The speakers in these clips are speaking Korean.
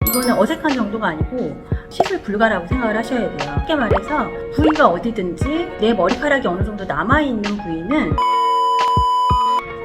이거는 어색한 정도가 아니고 시술 불가라고 생각을 하셔야 돼요. 쉽게 말해서 부위가 어디든지 내 머리카락이 어느 정도 남아있는 부위는.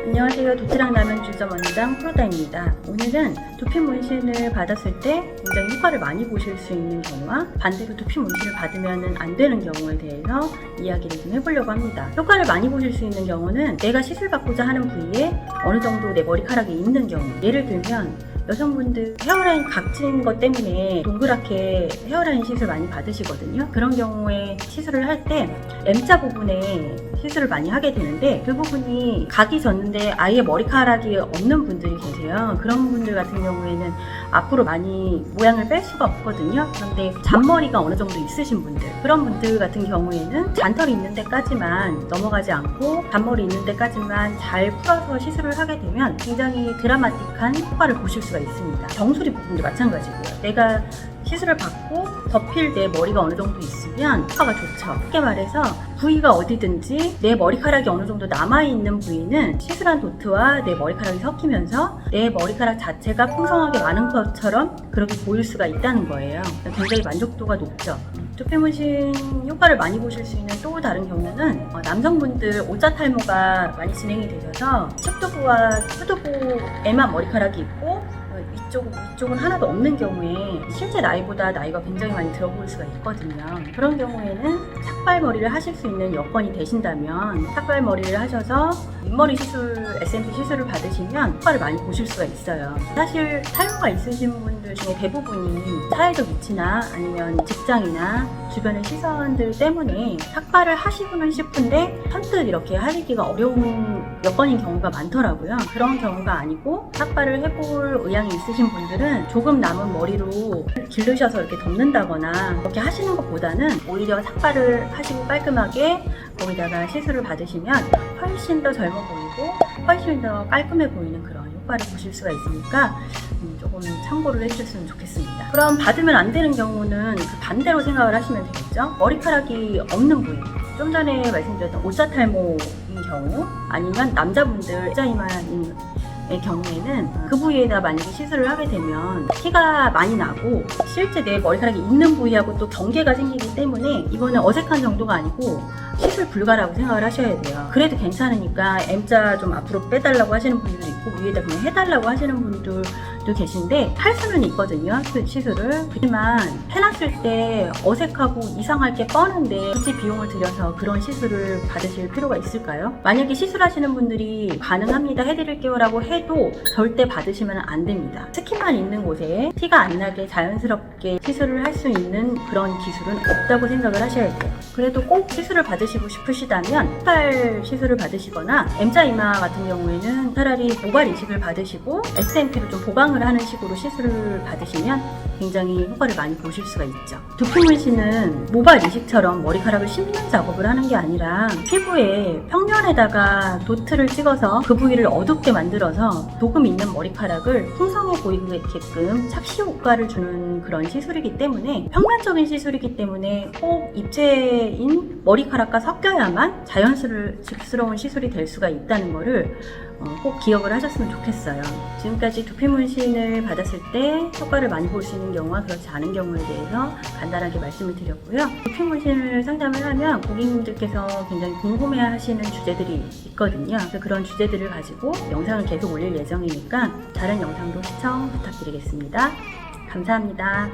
안녕하세요. 도트랑 라면 주점 원장 프로다입니다. 오늘은 두피 문신을 받았을 때 굉장히 효과를 많이 보실 수 있는 경우와 반대로 두피 문신을 받으면 안 되는 경우에 대해서 이야기를 좀 해보려고 합니다. 효과를 많이 보실 수 있는 경우는 내가 시술 받고자 하는 부위에 어느 정도 내 머리카락이 있는 경우, 예를 들면 여성분들 헤어라인 각진 것 때문에 동그랗게 헤어라인 시술 많이 받으시거든요. 그런 경우에 시술을 할 때 M자 부분에 시술을 많이 하게 되는데 그 부분이 각이 졌는데 아예 머리카락이 없는 분들이 계세요. 그런 분들 같은 경우에는 앞으로 많이 모양을 뺄 수가 없거든요. 그런데 잔머리가 어느 정도 있으신 분들, 그런 분들 같은 경우에는 잔털이 있는 데까지만 넘어가지 않고 잔머리 있는 데까지만 잘 풀어서 시술을 하게 되면 굉장히 드라마틱한 효과를 보실 수가 있습니다. 정수리 부분도 마찬가지고요. 내가 시술을 받고 덮일 내 머리가 어느 정도 있으면 효과가 좋죠. 쉽게 말해서 부위가 어디든지 내 머리카락이 어느 정도 남아있는 부위는 시술한 도트와 내 머리카락이 섞이면서 내 머리카락 자체가 풍성하게 많은 것처럼 그렇게 보일 수가 있다는 거예요. 굉장히 만족도가 높죠. 두피 문신 효과를 많이 보실 수 있는 또 다른 경우는 남성분들 오자 탈모가 많이 진행이 되셔서 측두부와 후두부에만 머리카락이 있고 위쪽은 하나도 없는 경우에 실제 나이보다 나이가 굉장히 많이 들어 보일 수가 있거든요. 그런 경우에는 삭발머리를 하실 수 있는 여건이 되신다면 삭발머리를 하셔서 윗머리 시술, SMP 시술을 받으시면 효과를 많이 보실 수가 있어요. 사실 탈모가 있으신 분들 중에 대부분이 사회적 위치나 아니면 직장이나 주변의 시선들 때문에 삭발을 하시고는 싶은데 선뜻 이렇게 하시기가 어려운 여건인 경우가 많더라고요. 그런 경우가 아니고 삭발을 해볼 의향이 있으신 분들은 조금 남은 머리로 기르셔서 이렇게 덮는다거나 그렇게 하시는 것보다는 오히려 삭발을 하시고 깔끔하게 거기다가 시술을 받으시면 훨씬 더 젊어 보이고 훨씬 더 깔끔해 보이는 그런 효과를 보실 수가 있으니까 조금 참고를 해주셨으면 좋겠습니다. 그럼 받으면 안 되는 경우는 그 반대로 생각을 하시면 되겠죠. 머리카락이 없는 부위, 좀 전에 말씀드렸던 오자 탈모인 경우 아니면 남자분들 오자 이마인 경우에는 그 부위에다 만약에 시술을 하게 되면 티가 많이 나고 실제 내 머리카락이 있는 부위하고 또 경계가 생기기 때문에 이거는 어색한 정도가 아니고 시술 불가라고 생각을 하셔야 돼요. 그래도 괜찮으니까 M자 좀 앞으로 빼달라고 하시는 분들도 있고 위에다 그냥 해달라고 하시는 분들도 계신데 할 수는 있거든요. 그 시술을. 하지만 해놨을 때 어색하고 이상할 게 뻔한데 굳이 비용을 들여서 그런 시술을 받으실 필요가 있을까요? 만약에 시술하시는 분들이 가능합니다, 해드릴게요 라고 해도 절대 받으시면 안 됩니다. 스킨만 있는 곳에 티가 안 나게 자연스럽게 시술을 할 수 있는 그런 기술은 없다고 생각을 하셔야 돼요. 그래도 꼭 시술을 받으시고 싶으시다면 삭발 시술을 받으시거나 M자 이마 같은 경우에는 차라리 모발 이식을 받으시고 SMP로 좀 보강을 하는 식으로 시술을 받으시면 굉장히 효과를 많이 보실 수가 있죠. 두피 문신은 모발 이식처럼 머리카락을 심는 작업을 하는 게 아니라 피부에 평면에다가 도트를 찍어서 그 부위를 어둡게 만들어서 도금 있는 머리카락을 풍성해 보이게끔 착시 효과를 주는 그런 시술이기 때문에 평면적인 시술이기 때문에 꼭 입체인 머리카락과 섞여야만 자연스러운 시술이 될 수가 있다는 거를 꼭 기억을 하셨으면 좋겠어요. 지금까지 두피 문신을 받았을 때 효과를 많이 볼 수 있는 경우와 그렇지 않은 경우에 대해서 간단하게 말씀을 드렸고요. 두피 문신을 상담을 하면 고객님들께서 굉장히 궁금해 하시는 주제들이 있거든요. 그래서 그런 주제들을 가지고 영상을 계속 올릴 예정이니까 다른 영상도 시청 부탁드리겠습니다. 감사합니다.